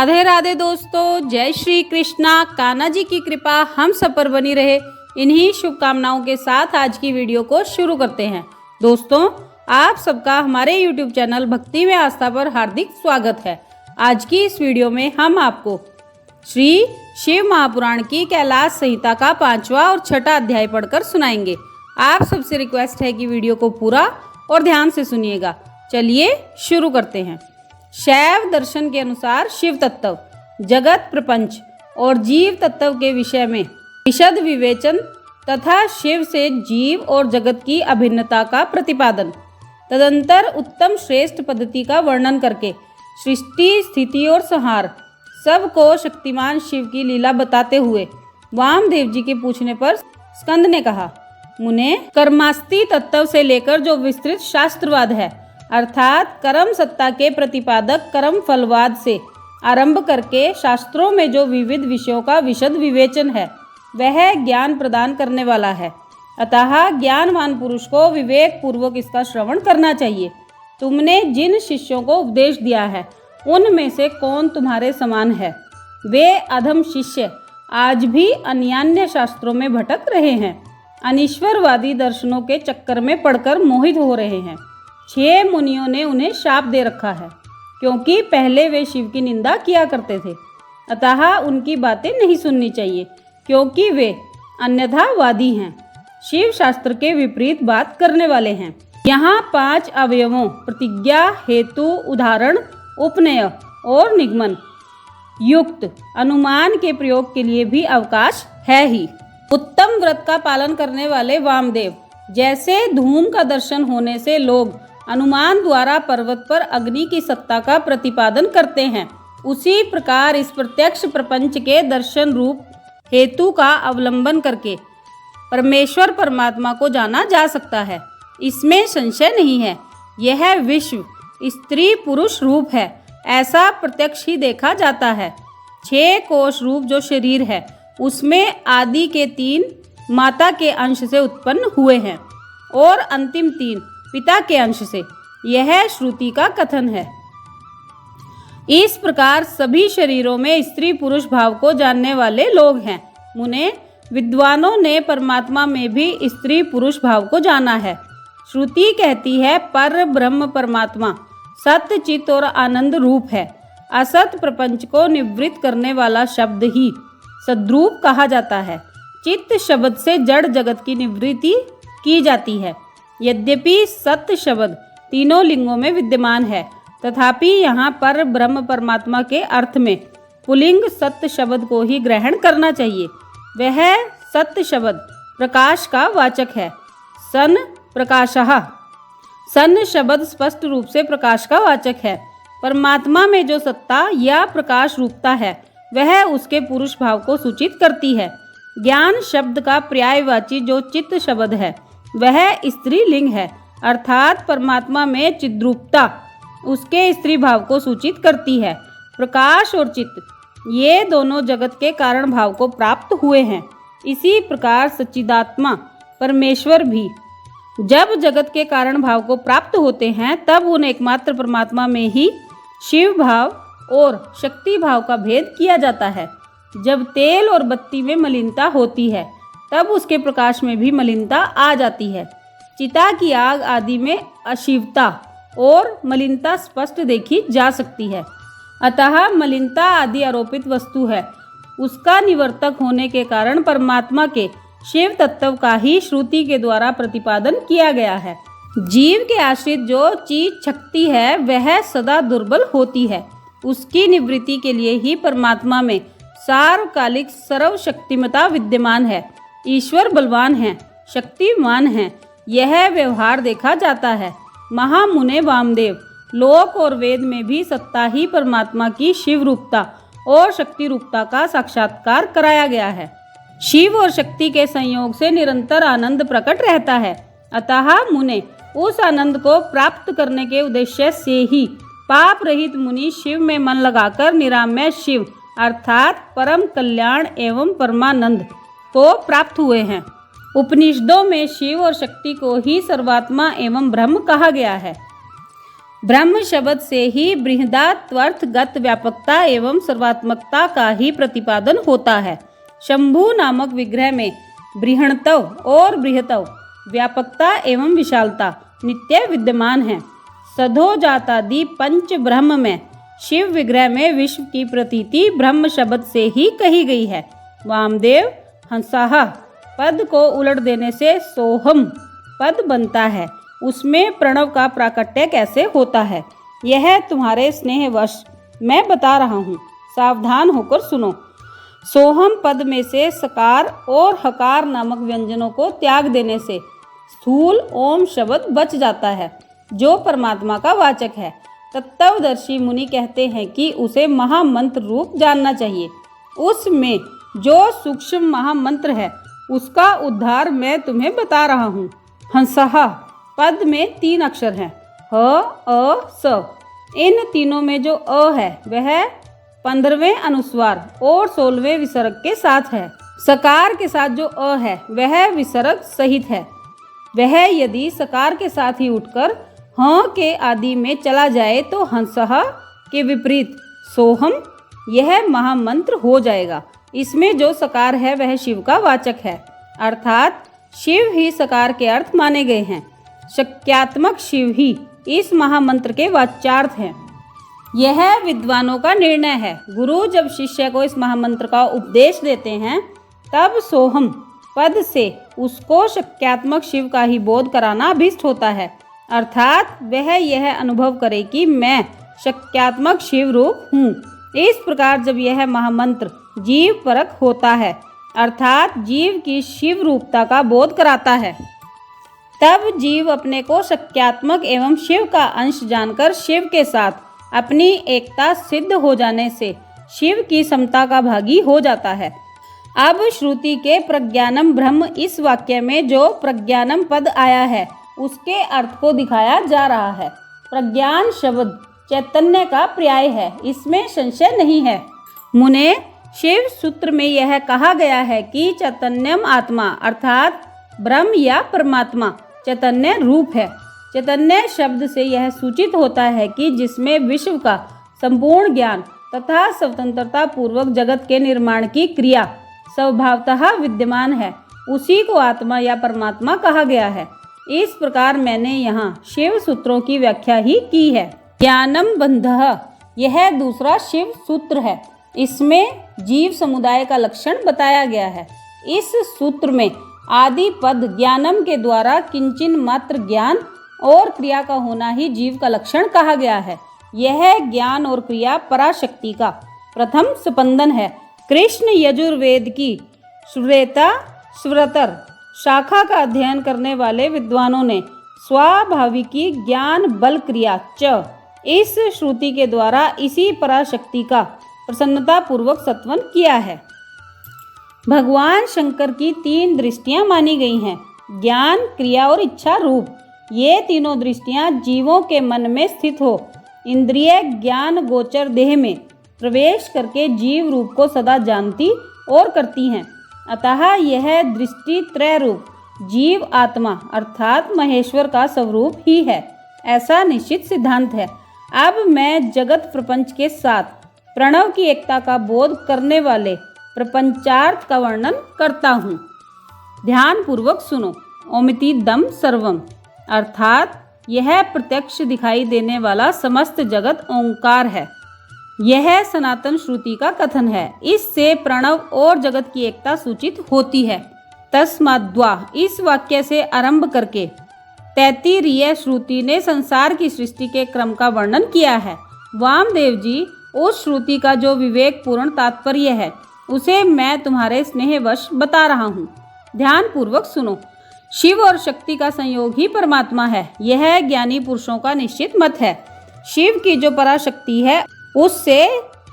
राधे राधे दोस्तों, जय श्री कृष्णा। कान्हा जी की कृपा हम सब पर बनी रहे, इन्हीं शुभकामनाओं के साथ आज की वीडियो को शुरू करते हैं। दोस्तों, आप सबका हमारे YouTube चैनल भक्ति में आस्था पर हार्दिक स्वागत है। आज की इस वीडियो में हम आपको श्री शिव महापुराण की कैलाश संहिता का 5वां और 6वां अध्याय पढ़कर सुनाएंगे। आप सबसे रिक्वेस्ट है कि वीडियो को पूरा और ध्यान से सुनिएगा। चलिए शुरू करते हैं। शैव दर्शन के अनुसार शिव तत्व, जगत प्रपंच और जीव तत्व के विषय में विशद विवेचन तथा शिव से जीव और जगत की अभिन्नता का प्रतिपादन, तदंतर उत्तम श्रेष्ठ पद्धति का वर्णन करके सृष्टि स्थिति और संहार सबको शक्तिमान शिव की लीला बताते हुए वामदेव जी के पूछने पर स्कंद ने कहा, मुने, कर्मास्ति तत्व से लेकर जो विस्तृत शास्त्रवाद है, अर्थात कर्म सत्ता के प्रतिपादक कर्म फलवाद से आरंभ करके शास्त्रों में जो विविध विषयों का विशद विवेचन है, वह ज्ञान प्रदान करने वाला है। अतः ज्ञानवान पुरुष को विवेक पूर्वक इसका श्रवण करना चाहिए। तुमने जिन शिष्यों को उपदेश दिया है, उनमें से कौन तुम्हारे समान है? वे अधम शिष्य आज भी अन्यान्य शास्त्रों में भटक रहे हैं, अनीश्वरवादी दर्शनों के चक्कर में पड़कर मोहित हो रहे हैं। 6 मुनियों ने उन्हें शाप दे रखा है, क्योंकि पहले वे शिव की निंदा किया करते थे। अतः उनकी बातें नहीं सुननी चाहिए, क्योंकि वे अन्यथावादी हैं, शिव शास्त्र के विपरीत बात करने वाले हैं। यहाँ 5 अवयवों प्रतिज्ञा, हेतु, उदाहरण, उपनय और निगमन युक्त अनुमान के प्रयोग के लिए भी अवकाश है ही। उत्तम व्रत का पालन करने वाले वामदेव जैसे धूम का दर्शन होने से लोग अनुमान द्वारा पर्वत पर अग्नि की सत्ता का प्रतिपादन करते हैं, उसी प्रकार इस प्रत्यक्ष प्रपंच के दर्शन रूप हेतु का अवलंबन करके परमेश्वर परमात्मा को जाना जा सकता है। इसमें संशय नहीं है। यह विश्व स्त्री पुरुष रूप है, ऐसा प्रत्यक्ष ही देखा जाता है। 6 कोश रूप जो शरीर है, उसमें आदि के 3 माता के अंश से उत्पन्न हुए हैं और अंतिम 3 पिता के अंश से। यह श्रुति का कथन है। इस प्रकार सभी शरीरों में स्त्री पुरुष भाव को जानने वाले लोग हैं। मुने, विद्वानों ने परमात्मा में भी स्त्री पुरुष भाव को जाना है। श्रुति कहती है, पर ब्रह्म परमात्मा सत्य चित्त और आनंद रूप है। असत प्रपंच को निवृत्त करने वाला शब्द ही सद्रूप कहा जाता है। चित्त शब्द से जड़ जगत की निवृत्ति की जाती है। यद्यपि सत्य शब्द तीनों लिंगों में विद्यमान है, तथापि यहाँ पर ब्रह्म परमात्मा के अर्थ में पुल्लिंग सत्य शब्द को ही ग्रहण करना चाहिए। वह सत्य शब्द प्रकाश का वाचक है। सन प्रकाशः, सन शब्द स्पष्ट रूप से प्रकाश का वाचक है। परमात्मा में जो सत्ता या प्रकाश रूपता है, वह उसके पुरुष भाव को सूचित करती है। ज्ञान शब्द का पर्यायवाची जो चित्त शब्द है, वह स्त्रीलिंग है, अर्थात परमात्मा में चिद्रूपता उसके स्त्री भाव को सूचित करती है। प्रकाश और चित्त ये दोनों जगत के कारण भाव को प्राप्त हुए हैं। इसी प्रकार सच्चिदात्मा परमेश्वर भी जब जगत के कारण भाव को प्राप्त होते हैं, तब उन एकमात्र परमात्मा में ही शिव भाव और शक्ति भाव का भेद किया जाता है। जब तेल और बत्ती में मलिनता होती है, तब उसके प्रकाश में भी मलिनता आ जाती है। चिता की आग आदि में अशिवता और मलिनता स्पष्ट देखी जा सकती है। अतः मलिनता आदि आरोपित वस्तु है, उसका निवर्तक होने के कारण परमात्मा के शिव तत्व का ही श्रुति के द्वारा प्रतिपादन किया गया है। जीव के आश्रित जो चीज शक्ति है, वह सदा दुर्बल होती है। उसकी निवृत्ति के लिए ही परमात्मा में सार्वकालिक सर्वशक्तिमता विद्यमान है। ईश्वर बलवान है, शक्तिमान है, यह व्यवहार देखा जाता है। महामुने वामदेव, लोक और वेद में भी सत्ता ही परमात्मा की शिव रूपता और शक्ति रूपता का साक्षात्कार कराया गया है। शिव और शक्ति के संयोग से निरंतर आनंद प्रकट रहता है। अतः मुने, उस आनंद को प्राप्त करने के उद्देश्य से ही पाप रहित मुनि शिव में मन लगाकर निरामय शिव अर्थात परम कल्याण एवं परमानंद को प्राप्त हुए हैं। उपनिषदों में शिव और शक्ति को ही सर्वात्मा एवं ब्रह्म कहा गया है। ब्रह्म शब्द से ही बृहदात्वर्थगत व्यापकता एवं सर्वात्मकता का ही प्रतिपादन होता है। शंभु नामक विग्रह में बृहणतव और बृहतव व्यापकता एवं विशालता नित्य विद्यमान है। सधोजातादि पंच ब्रह्म में शिव विग्रह में विश्व की प्रतीति ब्रह्म शब्द से ही कही गई है। वामदेव हंसाह पद को उलट देने से सोहम पद बनता है। उसमें प्रणव का प्राकट्य कैसे होता है, यह तुम्हारे स्नेहवश मैं बता रहा हूँ, सावधान होकर सुनो। सोहम पद में से सकार और हकार नामक व्यंजनों को त्याग देने से स्थूल ओम शब्द बच जाता है, जो परमात्मा का वाचक है। तत्वदर्शी मुनि कहते हैं कि उसे महामंत्र रूप जानना चाहिए। उसमें जो सूक्ष्म महामंत्र है उसका उद्धार मैं तुम्हें बता रहा हूँ। हंसहा पद में 3 अक्षर हैं, ह अ स। इन तीनों में जो अ है वह 15वें अनुस्वार और 16वें विसर्ग के साथ है। सकार के साथ जो अ है वह विसर्ग सहित है। वह यदि सकार के साथ ही उठकर ह के आदि में चला जाए तो हंसहा के विपरीत सोहम यह महामंत्र हो जाएगा। इसमें जो सकार है वह शिव का वाचक है, अर्थात शिव ही सकार के अर्थ माने गए हैं। शक्यात्मक शिव ही इस महामंत्र के वाच्यार्थ हैं। यह विद्वानों का निर्णय है। गुरु जब शिष्य को इस महामंत्र का उपदेश देते हैं तब सोहम पद से उसको शक्यात्मक शिव का ही बोध कराना अभीष्ट होता है, अर्थात वह यह अनुभव करे कि मैं शक्यात्मक शिव रूप हूँ। इस प्रकार जब यह महामंत्र जीव परक होता है, अर्थात जीव की शिव रूपता का बोध कराता है, तब जीव अपने को शक्यात्मक एवं शिव का अंश जानकर शिव के साथ अपनी एकता सिद्ध हो जाने से शिव की समता का भागी हो जाता है। अब श्रुति के प्रज्ञानम ब्रह्म इस वाक्य में जो प्रज्ञानम पद आया है उसके अर्थ को दिखाया जा रहा है। प्रज्ञान शब्द चैतन्य का पर्याय है, इसमें संशय नहीं है। मुने शिव सूत्र में यह कहा गया है कि चैतन्यम आत्मा अर्थात ब्रह्म या परमात्मा चैतन्य रूप है। चैतन्य शब्द से यह सूचित होता है कि जिसमें विश्व का संपूर्ण ज्ञान तथा स्वतंत्रता पूर्वक जगत के निर्माण की क्रिया स्वभावतः विद्यमान है, उसी को आत्मा या परमात्मा कहा गया है। इस प्रकार मैंने यहाँ शिव सूत्रों की व्याख्या ही की है। ज्ञानम बंधः यह दूसरा शिव सूत्र है। इसमें जीव समुदाय का लक्षण बताया गया है। इस सूत्र में आदि पद ज्ञानम के द्वारा किंचिन मात्र ज्ञान और क्रिया का होना ही जीव का लक्षण कहा गया है। यह ज्ञान और क्रिया पराशक्ति का प्रथम स्पंदन है। कृष्ण यजुर्वेद की श्वेता श्वतर शाखा का अध्ययन करने वाले विद्वानों ने स्वाभाविकी ज्ञान बल क्रिया च इस श्रुति के द्वारा इसी पराशक्ति का प्रसन्नता पूर्वक सत्वन किया है। भगवान शंकर की 3 दृष्टियां मानी गई हैं, ज्ञान, क्रिया और इच्छा रूप। ये तीनों दृष्टियां जीवों के मन में स्थित हो इंद्रिय ज्ञान गोचर देह में प्रवेश करके जीव रूप को सदा जानती और करती हैं। अतः यह दृष्टि त्रय रूप जीव आत्मा अर्थात महेश्वर का स्वरूप ही है, ऐसा निश्चित सिद्धांत है। अब मैं जगत प्रपंच के साथ प्रणव की एकता का बोध करने वाले प्रपंचार्थ का वर्णन करता हूँ। ध्यान पूर्वक सुनो। ओमितीदम सर्वम अर्थात यह प्रत्यक्ष दिखाई देने वाला समस्त जगत ओंकार है। यह सनातन श्रुति का कथन है। इससे प्रणव और जगत की एकता सूचित होती है। तस्माद्वा इस वाक्य से आरंभ करके 33वीं श्रुति ने संसार की सृष्टि के क्रम का वर्णन किया है। वामदेव जी उस श्रुति का जो विवेक पूर्ण तात्पर्य है उसे मैं तुम्हारे स्नेहवश बता रहा हूँ। ध्यान पूर्वक सुनो। शिव और शक्ति का संयोग ही परमात्मा है, यह ज्ञानी पुरुषों का निश्चित मत है। शिव की जो पराशक्ति है उससे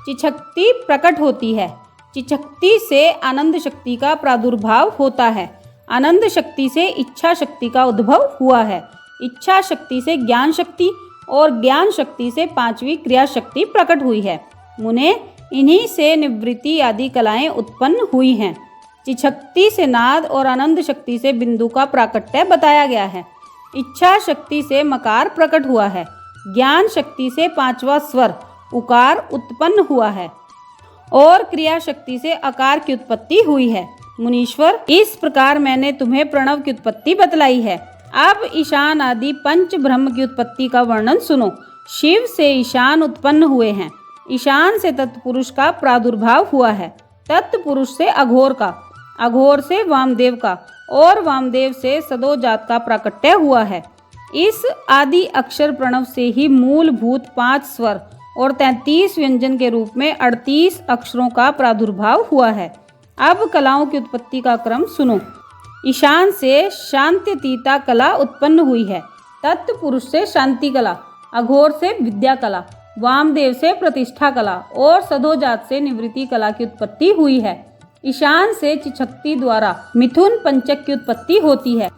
चिशक्ति प्रकट होती है। चिशक्ति से आनंद शक्ति का प्रादुर्भाव होता है। आनंद शक्ति से इच्छा शक्ति का उद्भव हुआ है। इच्छा शक्ति से ज्ञान शक्ति और ज्ञान शक्ति से 5वीं क्रिया शक्ति प्रकट हुई है। मुने इन्हीं से निवृत्ति आदि कलाएं उत्पन्न हुई हैं। चिशक्ति से नाद और आनंद शक्ति से बिंदु का प्राकट्य बताया गया है। इच्छा शक्ति से मकार प्रकट हुआ है। ज्ञान शक्ति से पांचवा स्वर उकार उत्पन्न हुआ है और क्रिया शक्ति से आकार की उत्पत्ति हुई है। मुनीश्वर, इस प्रकार मैंने तुम्हें प्रणव की उत्पत्ति बतलाई है। अब ईशान आदि पंच ब्रह्म की उत्पत्ति का वर्णन सुनो। शिव से ईशान उत्पन्न हुए हैं। ईशान से तत्पुरुष का प्रादुर्भाव हुआ है। तत्पुरुष से अघोर का, अघोर से वामदेव का और वामदेव से सदोजात का प्राकट्य हुआ है। इस आदि अक्षर प्रणव से ही मूलभूत 5 स्वर और 33 व्यंजन के रूप में 38 अक्षरों का प्रादुर्भाव हुआ है। अब कलाओं की उत्पत्ति का क्रम सुनो। ईशान से शांत्यतीता कला उत्पन्न हुई है। तत्पुरुष से शांति कला, अघोर से विद्या कला, वामदेव से प्रतिष्ठा कला और सदोजात से निवृत्ति कला की उत्पत्ति हुई है। ईशान से चिशक्ति द्वारा मिथुन पंचक की उत्पत्ति होती है।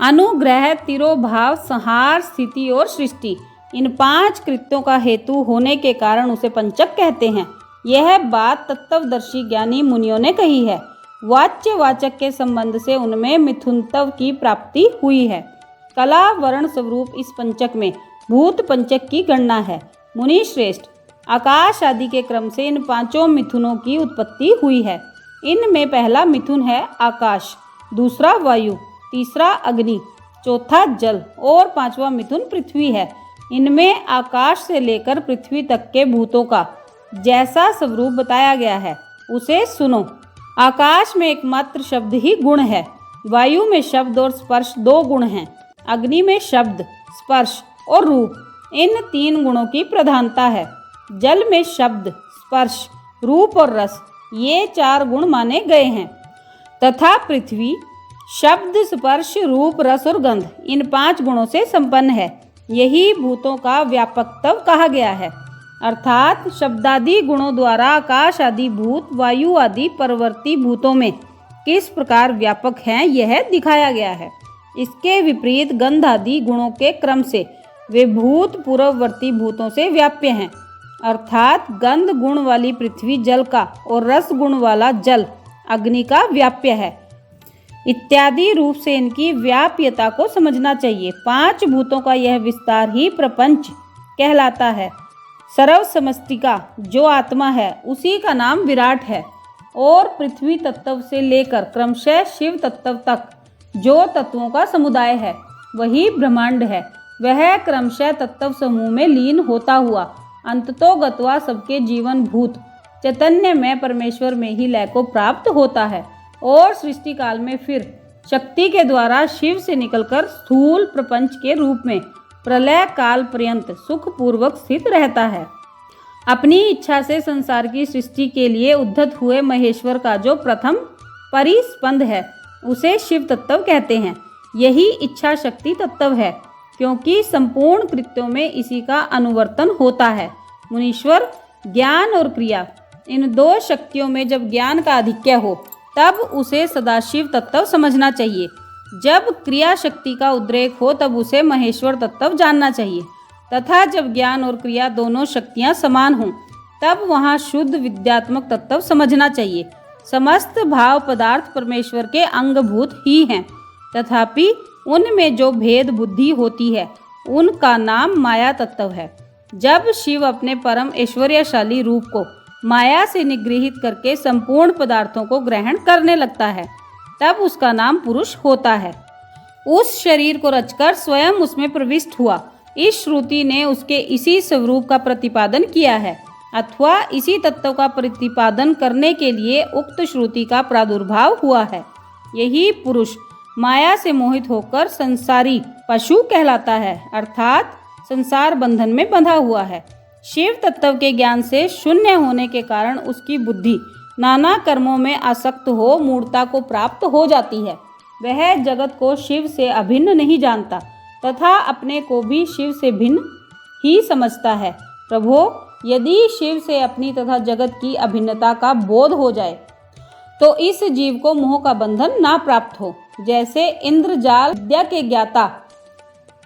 अनुग्रह, तिरोभाव, संहार, स्थिति और सृष्टि, इन 5 कृत्यों का हेतु होने के कारण उसे पंचक कहते हैं। यह बात तत्वदर्शी ज्ञानी मुनियों ने कही है। वाच्य वाचक के संबंध से उनमें मिथुनत्व की प्राप्ति हुई है। कला वर्ण स्वरूप इस पंचक में भूत पंचक की गणना है। मुनि श्रेष्ठ, आकाश आदि के क्रम से इन 5 मिथुनों की उत्पत्ति हुई है। इनमें पहला मिथुन है आकाश, दूसरा वायु, तीसरा अग्नि, चौथा जल और 5वां मिथुन पृथ्वी है। इनमें आकाश से लेकर पृथ्वी तक के भूतों का जैसा स्वरूप बताया गया है उसे सुनो। आकाश में एकमात्र शब्द ही गुण है। वायु में शब्द और स्पर्श 2 गुण हैं। अग्नि में शब्द, स्पर्श और रूप, इन 3 गुणों की प्रधानता है। जल में शब्द, स्पर्श, रूप और रस, ये 4 गुण माने गए हैं। तथा पृथ्वी शब्द, स्पर्श, रूप, रस और गंध, इन 5 गुणों से संपन्न है। यही भूतों का व्यापकत्व कहा गया है। अर्थात शब्दादि गुणों द्वारा आकाश आदि भूत वायु आदि परवर्ती भूतों में किस प्रकार व्यापक हैं यह दिखाया गया है। इसके विपरीत गंध आदि गुणों के क्रम से वे भूत पूर्ववर्ती भूतों से व्याप्य हैं। अर्थात गंध गुण वाली पृथ्वी जल का और रस गुण वाला जल अग्नि का व्याप्य है। इत्यादि रूप से इनकी व्याप्यता को समझना चाहिए। 5 भूतों का यह विस्तार ही प्रपंच कहलाता है। सर्व समष्टिका जो आत्मा है उसी का नाम विराट है और पृथ्वी तत्व से लेकर क्रमशः शिव तत्व तक जो तत्वों का समुदाय है वही ब्रह्मांड है। वह क्रमशः तत्व समूह में लीन होता हुआ अंततो गत्वा सबके जीवन भूत चैतन्य में परमेश्वर में ही लय को प्राप्त होता है और सृष्टि काल में फिर शक्ति के द्वारा शिव से निकलकर स्थूल प्रपंच के रूप में प्रलय काल पर्यंत सुखपूर्वक स्थित रहता है। अपनी इच्छा से संसार की सृष्टि के लिए उद्धत हुए महेश्वर का जो प्रथम परिस्पंद है उसे शिव तत्व कहते हैं। यही इच्छा शक्ति तत्व है क्योंकि संपूर्ण कृत्यों में इसी का अनुवर्तन होता है। मुनीश्वर, ज्ञान और क्रिया इन 2 शक्तियों में जब ज्ञान का आधिक्य हो तब उसे सदाशिव तत्व समझना चाहिए। जब क्रिया शक्ति का उद्रेक हो तब उसे महेश्वर तत्व जानना चाहिए तथा जब ज्ञान और क्रिया दोनों शक्तियां समान हों तब वहाँ शुद्ध विद्यात्मक तत्व समझना चाहिए। समस्त भाव पदार्थ परमेश्वर के अंगभूत ही हैं, तथापि उनमें जो भेद बुद्धि होती है उनका नाम माया तत्व है। जब शिव अपने परम ऐश्वर्यशाली रूप को माया से निगृहित करके संपूर्ण पदार्थों को ग्रहण करने लगता है तब उसका नाम पुरुष होता है। उस शरीर को रचकर स्वयं उसमें प्रविष्ट हुआ। इस श्रुति ने उसके इसी स्वरूप का प्रतिपादन किया है अथवा इसी तत्व का प्रतिपादन करने के लिए उक्त श्रुति का प्रादुर्भाव हुआ है। यही पुरुष माया से मोहित होकर संसारी पशु कहलाता है, अर्थात संसार बंधन में बंधा हुआ है। शिव तत्व के ज्ञान से शून्य होने के कारण उसकी बुद्धि नाना कर्मों में आसक्त हो मूर्ता को प्राप्त हो जाती है। वह जगत को शिव से अभिन्न नहीं जानता तथा अपने को भी शिव से भिन्न ही समझता है। प्रभो, यदि शिव से अपनी तथा जगत की अभिन्नता का बोध हो जाए तो इस जीव को मोह का बंधन ना प्राप्त हो। जैसे इंद्रजाल विद्या के ज्ञाता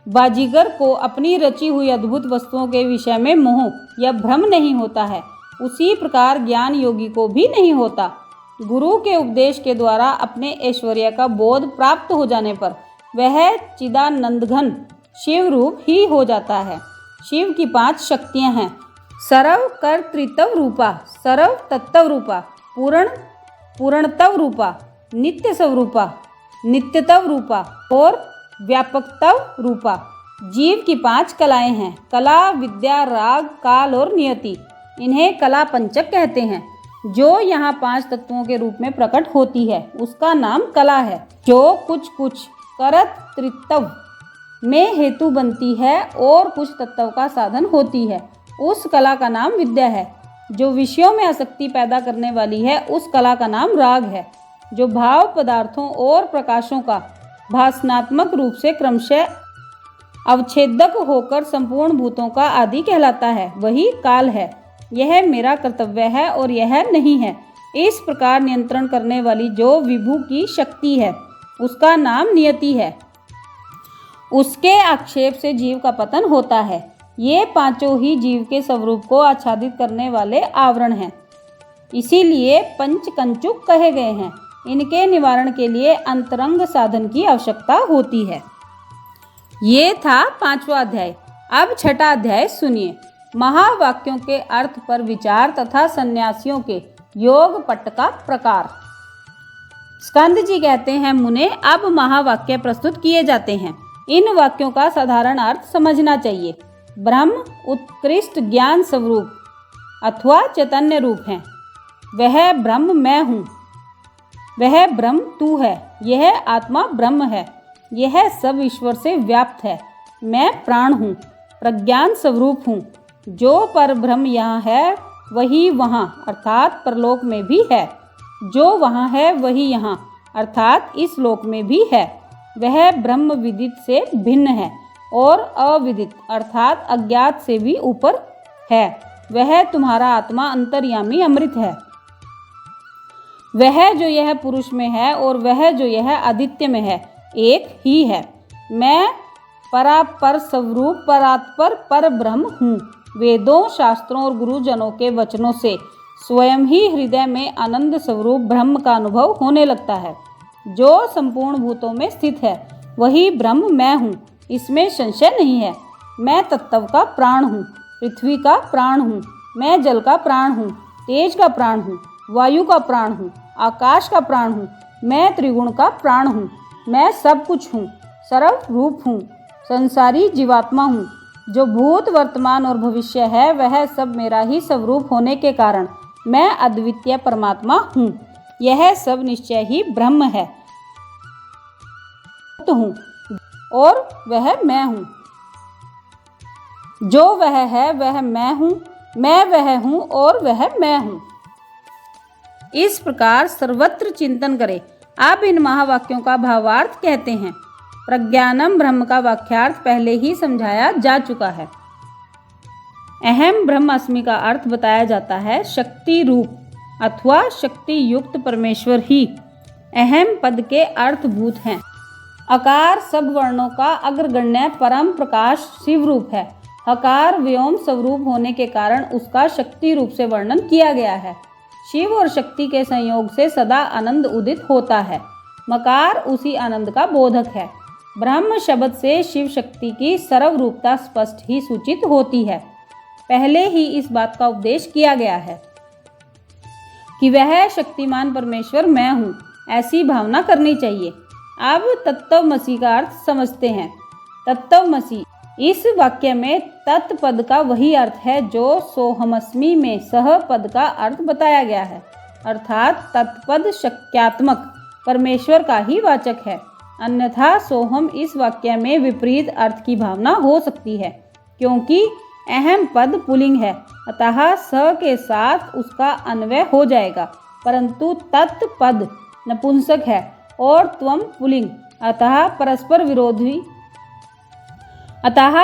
बाजीगर को अपनी रची हुई अद्भुत वस्तुओं के विषय में मोह या भ्रम नहीं होता है, उसी प्रकार ज्ञान योगी को भी नहीं होता। गुरु के उपदेश के द्वारा अपने ऐश्वर्य का बोध प्राप्त हो जाने पर वह चिदानंद घन शिव रूप ही हो जाता है। शिव की 5 शक्तियाँ हैं। सर्व कर्तृत्व रूपा, सर्व तत्व रूपा, पूर्णतव रूपा, नित्य स्वरूपा, नित्यतव रूपा और व्यापकतव रूपा। जीव की 5 कलाएं हैं, कला, विद्या, राग, काल और नियति। इन्हें कला पंचक कहते हैं। जो यहाँ 5 तत्वों के रूप में प्रकट होती है उसका नाम कला है। जो कुछ कुछ कर्तृत्व में हेतु बनती है और कुछ तत्व का साधन होती है, उस कला का नाम विद्या है। जो विषयों में आसक्ति पैदा करने वाली है उस कला का नाम राग है। जो भाव पदार्थों और प्रकाशों का भासनात्मक रूप से क्रमशः अवच्छेदक होकर संपूर्ण भूतों का आदि कहलाता है, वही काल है। यह मेरा कर्तव्य है और यह नहीं है, इस प्रकार नियंत्रण करने वाली जो विभु की शक्ति है उसका नाम नियति है। उसके आक्षेप से जीव का पतन होता है। ये 5 ही जीव के स्वरूप को आच्छादित करने वाले आवरण हैं, इसीलिए पंचकंचुक कहे गए हैं। इनके निवारण के लिए अंतरंग साधन की आवश्यकता होती है। ये था 5वां अध्याय। अब 6ठा अध्याय सुनिए। महावाक्यों के अर्थ पर विचार तथा सन्यासियों के योग पट का प्रकार। स्कंद जी कहते हैं, मुने अब महावाक्य प्रस्तुत किए जाते हैं। इन वाक्यों का साधारण अर्थ समझना चाहिए। ब्रह्म उत्कृष्ट ज्ञान स्वरूप अथवा चैतन्य रूप है। वह ब्रह्म मैं हूँ, वह ब्रह्म तू है, यह आत्मा ब्रह्म है, यह सब ईश्वर से व्याप्त है। मैं प्राण हूँ, प्रज्ञान स्वरूप हूँ। जो पर ब्रह्म यहाँ है वही वहाँ अर्थात परलोक में भी है। जो वहाँ है वही यहाँ अर्थात इस लोक में भी है। वह ब्रह्म विदित से भिन्न है और अविदित अर्थात अज्ञात से भी ऊपर है। वह तुम्हारा आत्मा अंतर्यामी अमृत है। वह जो यह पुरुष में है और वह जो यह आदित्य में है एक ही है। मैं परापर स्वरूप परात्पर पर ब्रह्म हूँ। वेदों, शास्त्रों और गुरुजनों के वचनों से स्वयं ही हृदय में आनंद स्वरूप ब्रह्म का अनुभव होने लगता है। जो संपूर्ण भूतों में स्थित है वही ब्रह्म मैं हूँ, इसमें संशय नहीं है। मैं तत्व का प्राण हूँ, पृथ्वी का प्राण हूँ, मैं जल का प्राण हूँ, तेज का प्राण हूँ, वायु का प्राण हूँ, आकाश का प्राण हूँ, मैं त्रिगुण का प्राण हूँ, मैं सब कुछ हूँ, सर्व रूप हूँ, संसारी जीवात्मा हूँ। जो भूत, वर्तमान और भविष्य है वह सब मेरा ही स्वरूप होने के कारण मैं अद्वितीय परमात्मा हूँ। यह सब निश्चय ही ब्रह्म है हूँ और वह मैं हूँ। जो वह है वह मैं हूँ, मैं वह हूँ और वह मैं हूँ। इस प्रकार सर्वत्र चिंतन करें। अब इन महावाक्यों का भावार्थ कहते हैं। प्रज्ञानम ब्रह्म का वाक्यार्थ पहले ही समझाया जा चुका है। अहम ब्रह्मास्मि का अर्थ बताया जाता है शक्ति रूप अथवा शक्ति युक्त परमेश्वर ही अहम पद के अर्थभूत हैं। अकार सब वर्णों का अग्रगण्य परम प्रकाश शिव रूप है। हकार व्योम स्वरूप होने के कारण उसका शक्ति रूप से वर्णन किया गया है। शिव और शक्ति के संयोग से सदा आनंद उदित होता है। मकार उसी आनंद का बोधक है। ब्रह्म शब्द से शिव शक्ति की सर्व रूपता स्पष्ट ही सूचित होती है। पहले ही इस बात का उपदेश किया गया है कि वह शक्तिमान परमेश्वर मैं हूँ, ऐसी भावना करनी चाहिए। अब तत्वमसि का अर्थ समझते हैं। तत्वमसि इस वाक्य में तत् पद का वही अर्थ है जो सोहमस्मि में सह पद का अर्थ बताया गया है, अर्थात तत्पद शक्यात्मक परमेश्वर का ही वाचक है। अन्यथा सोहम इस वाक्य में विपरीत अर्थ की भावना हो सकती है, क्योंकि अहम पद पुल्लिंग है, अतः स के साथ उसका अन्वय हो जाएगा, परंतु तत्पद नपुंसक है और त्वम पुल्लिंग, अतः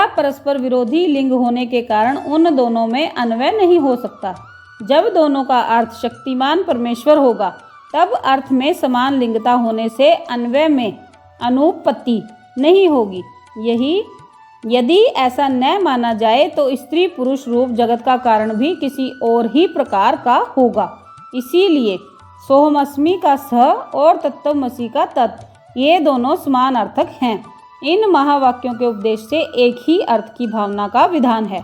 परस्पर विरोधी लिंग होने के कारण उन दोनों में अन्वय नहीं हो सकता। जब दोनों का अर्थ शक्तिमान परमेश्वर होगा तब अर्थ में समान लिंगता होने से अन्वय में अनुपत्ति नहीं होगी। यदि ऐसा न माना जाए तो स्त्री पुरुष रूप जगत का कारण भी किसी और ही प्रकार का होगा। इसीलिए सोहमस्मि का स और तत्वमसि का तत्, ये दोनों समान अर्थक हैं। इन महावाक्यों के उपदेश से एक ही अर्थ की भावना का विधान है।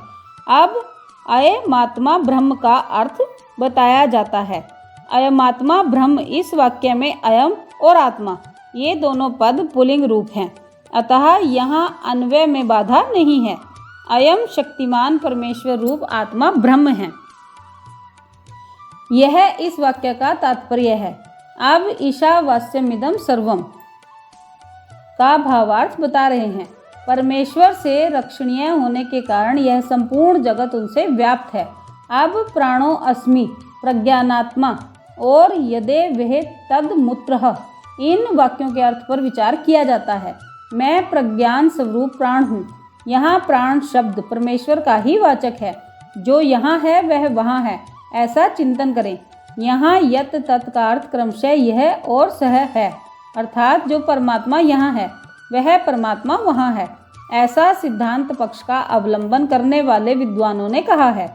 अब अयमात्मा ब्रह्म का अर्थ बताया जाता है। अयमात्मा ब्रह्म, इस वाक्य में अयम और आत्मा ये दोनों पद पुल्लिंग रूप हैं, अतः यहाँ अन्वय में बाधा नहीं है। अयम शक्तिमान परमेश्वर रूप आत्मा ब्रह्म है, यह इस वाक्य का तात्पर्य है। अब ईशावास्यमिदं सर्वम का भावार्थ बता रहे हैं। परमेश्वर से रक्षणीय होने के कारण यह संपूर्ण जगत उनसे व्याप्त है। अब प्राणो अस्मि, प्रज्ञानात्मा और यदे वह तद मूत्रः, इन वाक्यों के अर्थ पर विचार किया जाता है। मैं प्रज्ञान स्वरूप प्राण हूँ। यहाँ प्राण शब्द परमेश्वर का ही वाचक है। जो यहाँ है वह वहाँ है, ऐसा चिंतन करें। यहाँ यत तत् का अर्थ क्रमशः यह और सह है, अर्थात जो परमात्मा यहाँ है वह परमात्मा वहाँ है, ऐसा सिद्धांत पक्ष का अवलंबन करने वाले विद्वानों ने कहा है।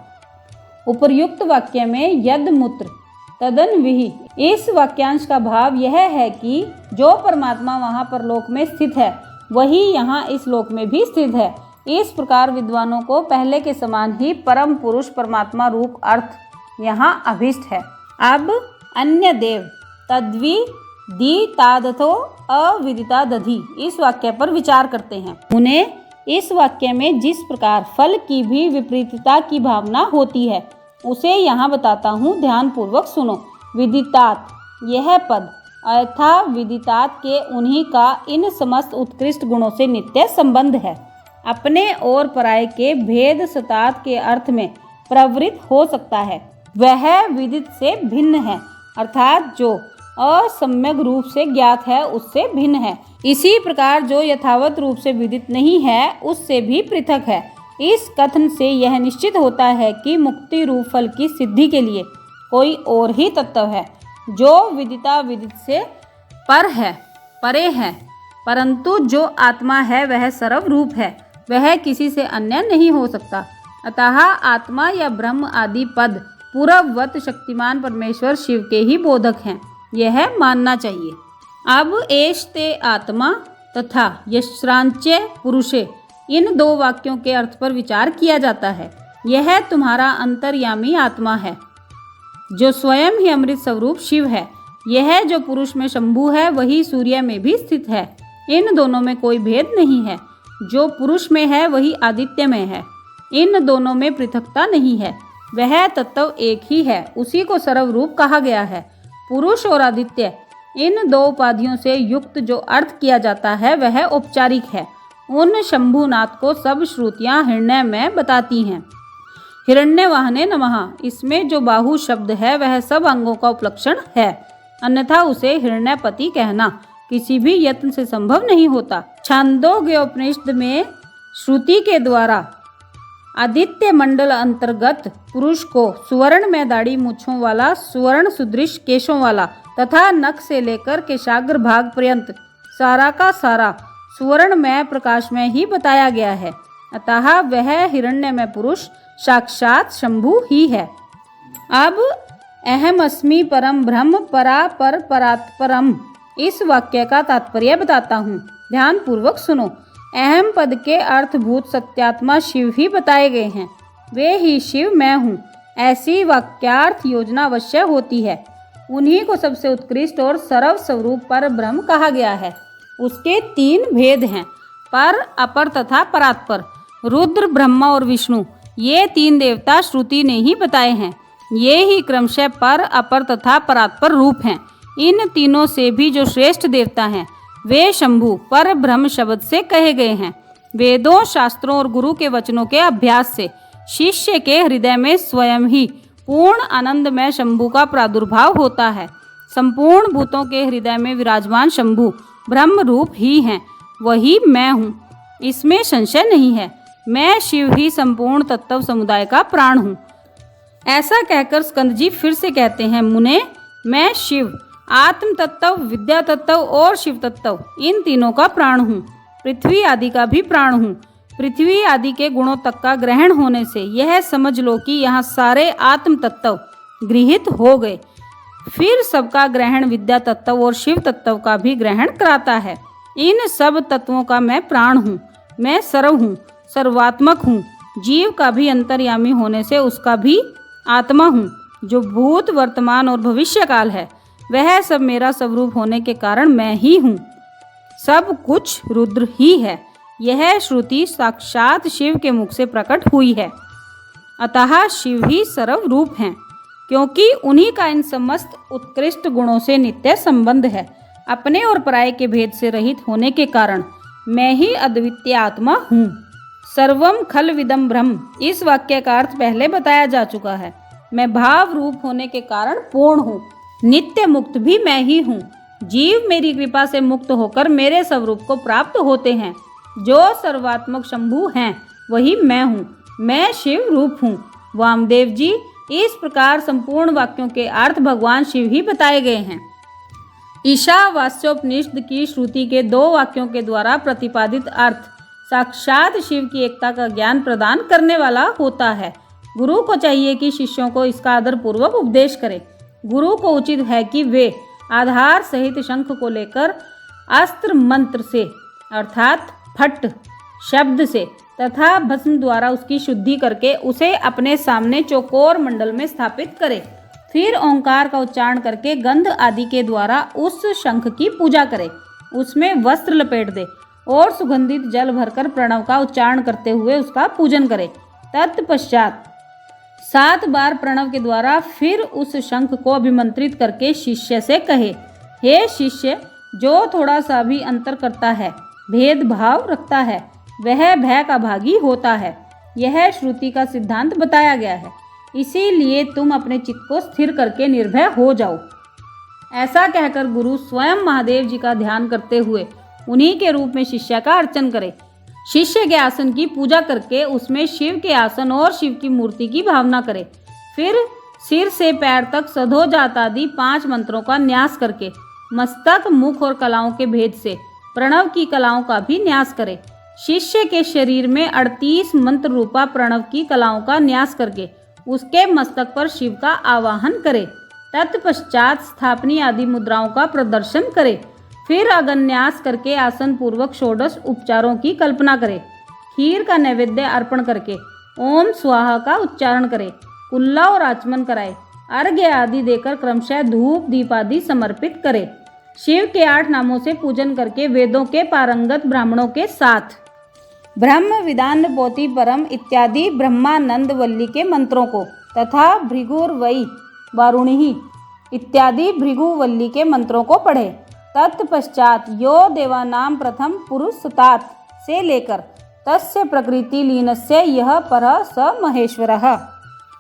उपर्युक्त वाक्य में यद मूत्र तदन्विहि, इस वाक्यांश का भाव यह है कि जो परमात्मा वहाँ परलोक में स्थित है वही यहाँ इस लोक में भी स्थित है। इस प्रकार विद्वानों को पहले के समान ही परम पुरुष परमात्मा रूप अर्थ यहाँ अभीष्ट है। अब अन्य देव तद्वी दी तादथो अविदिता दधि, इस वाक्य पर विचार करते हैं। उन्हें इस वाक्य में जिस प्रकार फल की भी विपरीतता की भावना होती है उसे यहाँ बताता हूँ, ध्यान पूर्वक सुनो। विदितात, यह पद अयथा विदितात के उन्हीं का इन समस्त उत्कृष्ट गुणों से नित्य संबंध है। अपने और पराये के भेद सतात के अर्थ में प्रवृत्त हो सकता है। वह विदित से भिन्न है, अर्थात जो असम्यक रूप से ज्ञात है उससे भिन्न है। इसी प्रकार जो यथावत रूप से विदित नहीं है उससे भी पृथक है। इस कथन से यह निश्चित होता है कि मुक्ति रूप फल की सिद्धि के लिए कोई और ही तत्व है जो विदिता विदित से परे है, परंतु जो आत्मा है वह सर्व रूप है, वह किसी से अन्य नहीं हो सकता। अतः आत्मा या ब्रह्म आदि पद पूर्ववत शक्तिमान परमेश्वर शिव के ही बोधक हैं, यह मानना चाहिए। अब एष्ते आत्मा तथा यश्रांच्य पुरुषे, इन दो वाक्यों के अर्थ पर विचार किया जाता है। यह तुम्हारा अंतर्यामी आत्मा है जो स्वयं ही अमृत स्वरूप शिव है। यह जो पुरुष में शंभु है वही सूर्य में भी स्थित है। इन दोनों में कोई भेद नहीं है। जो पुरुष में है वही आदित्य में है। इन दोनों में पृथकता नहीं है। वह तत्व एक ही है, उसी को सर्वरूप कहा गया है। पुरुष और आदित्य, इन दो उपाधियों से युक्त जो अर्थ किया जाता है वह औपचारिक है। उन शंभुनाथ को सब श्रुतियाँ हिरण्य में बताती हैं। हिरण्यवाहने नमः, इसमें जो बाहु शब्द है वह सब अंगों का उपलक्षण है, अन्यथा उसे हिरण्यपति कहना किसी भी यत्न से संभव नहीं होता। छांदोग्योपनिषद में श्रुति के द्वारा आदित्य मंडल अंतर्गत पुरुष को सुवर्ण में दाढ़ी मूछों वाला, सुवर्ण सुदृश केशों वाला तथा नख से लेकर केशाग्र भाग पर्यंत सारा का सारा सुवर्ण में प्रकाश में ही बताया गया है। अतः वह हिरण्य में पुरुष साक्षात शंभु ही है। अब अहम अस्मि परम ब्रह्म परा पर परात्परम, इस वाक्य का तात्पर्य बताता हूँ, ध्यान पूर्वक सुनो। अहम पद के अर्थभूत सत्यात्मा शिव ही बताए गए हैं। वे ही शिव मैं हूँ, ऐसी वाक्यार्थ योजना अवश्य होती है। उन्हीं को सबसे उत्कृष्ट और सर्व स्वरूप पर ब्रह्म कहा गया है। उसके तीन भेद हैं, पर, अपर तथा परात्पर। रुद्र, ब्रह्मा और विष्णु, ये तीन देवता श्रुति ने ही बताए हैं। ये ही क्रमशः पर, अपर तथा परात्पर रूप हैं। इन तीनों से भी जो श्रेष्ठ देवता हैं वे शंभु पर ब्रह्म शब्द से कहे गए हैं। वेदों, शास्त्रों और गुरु के वचनों के अभ्यास से शिष्य के हृदय में स्वयं ही पूर्ण आनंद में शंभु का प्रादुर्भाव होता है। संपूर्ण भूतों के हृदय में विराजमान शंभु ब्रह्म रूप ही हैं, वही मैं हूँ, इसमें संशय नहीं है। मैं शिव ही संपूर्ण तत्व समुदाय का प्राण हूँ। ऐसा कहकर स्कंद जी फिर से कहते हैं, मुने, मैं शिव, आत्म तत्व, विद्या तत्व और शिव तत्व, इन तीनों का प्राण हूँ। पृथ्वी आदि का भी प्राण हूँ। पृथ्वी आदि के गुणों तक का ग्रहण होने से यह समझ लो कि यहाँ सारे आत्म तत्व गृहीत हो गए। फिर सबका ग्रहण विद्या तत्व और शिव तत्व का भी ग्रहण कराता है। इन सब तत्वों का मैं प्राण हूँ, मैं सर्व हूँ, सर्वात्मक हूँ। जीव का भी अंतर्यामी होने से उसका भी आत्मा हूँ। जो भूत, वर्तमान और भविष्य काल है वह सब मेरा स्वरूप होने के कारण मैं ही हूँ। सब कुछ रुद्र ही है। यह श्रुति साक्षात शिव के मुख से प्रकट हुई है। अतः शिव ही सर्व रूप हैं, क्योंकि उन्हीं का इन समस्त उत्कृष्ट गुणों से नित्य संबंध है। अपने और पराये के भेद से रहित होने के कारण मैं ही अद्वितीय आत्मा हूँ। सर्वम खल विदम ब्रह्म, इस वाक्य का अर्थ पहले बताया जा चुका है। मैं भाव रूप होने के कारण पूर्ण हूँ। नित्य मुक्त भी मैं ही हूँ। जीव मेरी कृपा से मुक्त होकर मेरे स्वरूप को प्राप्त होते हैं। जो सर्वात्मक शंभु हैं वही मैं हूँ। मैं शिव रूप हूँ। वामदेव जी, इस प्रकार संपूर्ण वाक्यों के अर्थ भगवान शिव ही बताए गए हैं। ईशावास्योपनिषद की श्रुति के 2 वाक्यों के द्वारा प्रतिपादित अर्थ साक्षात शिव की एकता का ज्ञान प्रदान करने वाला होता है। गुरु को चाहिए कि शिष्यों को इसका आदर पूर्वक उपदेश करे। गुरु को उचित है कि वे आधार सहित शंख को लेकर अस्त्र मंत्र से अर्थात फट शब्द से तथा भस्म द्वारा उसकी शुद्धि करके उसे अपने सामने चौकोर मंडल में स्थापित करे। फिर ओंकार का उच्चारण करके गंध आदि के द्वारा उस शंख की पूजा करे। उसमें वस्त्र लपेट दे और सुगंधित जल भरकर प्रणव का उच्चारण करते हुए उसका पूजन करे। तत्पश्चात 7 बार प्रणव के द्वारा फिर उस शंख को अभिमंत्रित करके शिष्य से कहे, हे शिष्य, जो थोड़ा सा भी अंतर करता है, भेदभाव रखता है, वह भय का भागी होता है। यह श्रुति का सिद्धांत बताया गया है। इसीलिए तुम अपने चित्त को स्थिर करके निर्भय हो जाओ। ऐसा कहकर गुरु स्वयं महादेव जी का ध्यान करते हुए उन्हीं के रूप में शिष्य का अर्चन करे। शिष्य के आसन की पूजा करके उसमें शिव के आसन और शिव की मूर्ति की भावना करे। फिर सिर से पैर तक सधोजात आदि 5 मंत्रों का न्यास करके मस्तक, मुख और कलाओं के भेद से प्रणव की कलाओं का भी न्यास करे। शिष्य के शरीर में 38 मंत्र रूपा प्रणव की कलाओं का न्यास करके उसके मस्तक पर शिव का आवाहन करे। तत्पश्चात स्थापनी आदि मुद्राओं का प्रदर्शन करे। फिर अगन्यास करके आसन पूर्वक षोडश उपचारों की कल्पना करे। खीर का नैवेद्य अर्पण करके ओम स्वाहा का उच्चारण करे। कुल्ला और आचमन कराए। अर्घ्य आदि देकर क्रमशः धूप दीप आदि समर्पित करे। शिव के 8 नामों से पूजन करके वेदों के पारंगत ब्राह्मणों के साथ ब्रह्म विदान पोति परम इत्यादि ब्रह्मानंद वल्ली के मंत्रों को तथा भृगुर्वई वारुणी इत्यादि भृगुवल्ली के मंत्रों को पढ़े। तत्पश्चात यो देवानाम प्रथम पुरुषतात से लेकर तस्य प्रकृति लीनस्य यह परः स महेश्वरः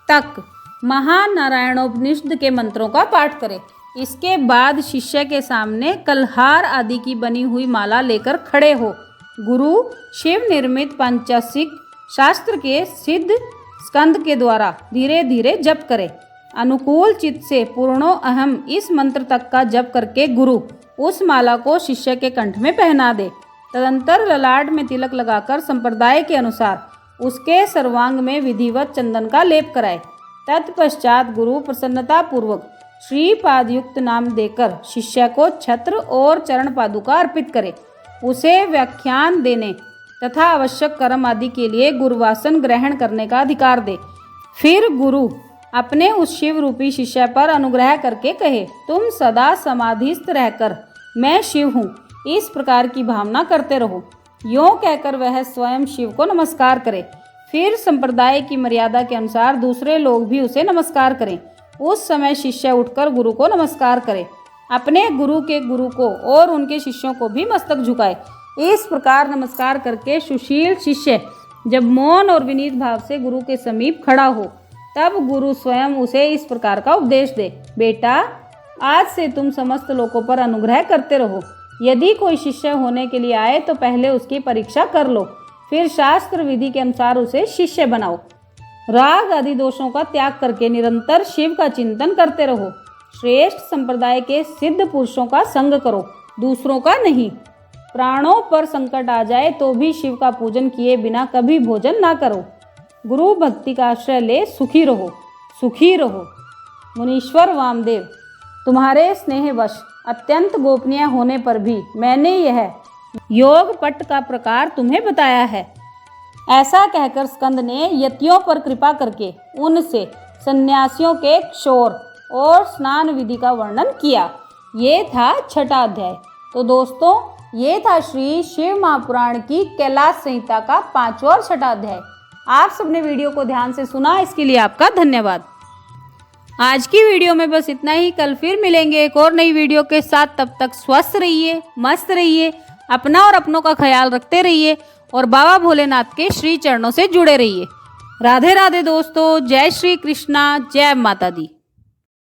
तक महानारायणोपनिषद के मंत्रों का पाठ करे। इसके बाद शिष्य के सामने कलहार आदि की बनी हुई माला लेकर खड़े हो गुरु शिव निर्मित पंचासिक शास्त्र के सिद्ध स्कंद के द्वारा धीरे धीरे जप करे। अनुकूल चित्त से पूर्णो अहम इस मंत्र तक का जप करके गुरु उस माला को शिष्य के कंठ में पहना दे। तदंतर ललाट में तिलक लगाकर संप्रदाय के अनुसार उसके सर्वांग में विधिवत चंदन का लेप कराए। तत्पश्चात गुरु प्रसन्नता पूर्वक श्रीपाद युक्त नाम देकर शिष्य को छत्र और चरण पादुका अर्पित करे। उसे व्याख्यान देने तथा आवश्यक कर्म आदि के लिए गुरुवासन ग्रहण करने का अधिकार दे। फिर गुरु अपने उस शिव रूपी शिष्य पर अनुग्रह करके कहे, तुम सदा समाधिस्थ रहकर मैं शिव हूँ इस प्रकार की भावना करते रहो। यों कहकर वह स्वयं शिव को नमस्कार करे। फिर संप्रदाय की मर्यादा के अनुसार दूसरे लोग भी उसे नमस्कार करें। उस समय शिष्य उठकर गुरु को नमस्कार करे। अपने गुरु के गुरु को और उनके शिष्यों को भी मस्तक झुकाए। इस प्रकार नमस्कार करके सुशील शिष्य जब मौन और विनीत भाव से गुरु के समीप खड़ा हो तब गुरु स्वयं उसे इस प्रकार का उपदेश दे, बेटा आज से तुम समस्त लोगों पर अनुग्रह करते रहो। यदि कोई शिष्य होने के लिए आए तो पहले उसकी परीक्षा कर लो, फिर शास्त्र विधि के अनुसार उसे शिष्य बनाओ। राग आदि दोषों का त्याग करके निरंतर शिव का चिंतन करते रहो। श्रेष्ठ संप्रदाय के सिद्ध पुरुषों का संग करो, दूसरों का नहीं। प्राणों पर संकट आ जाए तो भी शिव का पूजन किए बिना कभी भोजन ना करो। गुरु भक्ति का आश्रय ले सुखी रहो, सुखी रहो। मुनीश्वर वामदेव, तुम्हारे स्नेहवश अत्यंत गोपनीय होने पर भी मैंने यह योग पट का प्रकार तुम्हें बताया है। ऐसा कहकर स्कंद ने यतियों पर कृपा करके उनसे सन्यासियों के क्षौर और स्नान विधि का वर्णन किया। ये था छठा अध्याय। तो दोस्तों, ये था श्री शिव महापुराण की कैलाश संहिता का 5वां और छठा अध्याय। आप सबने वीडियो को ध्यान से सुना, इसके लिए आपका धन्यवाद। आज की वीडियो में बस इतना ही। कल फिर मिलेंगे एक और नई वीडियो के साथ। तब तक स्वस्थ रहिए, मस्त रहिए, अपना और अपनों का ख्याल रखते रहिए और बाबा भोलेनाथ के श्री चरणों से जुड़े रहिए। राधे राधे दोस्तों। जय श्री कृष्णा, जय माता दी।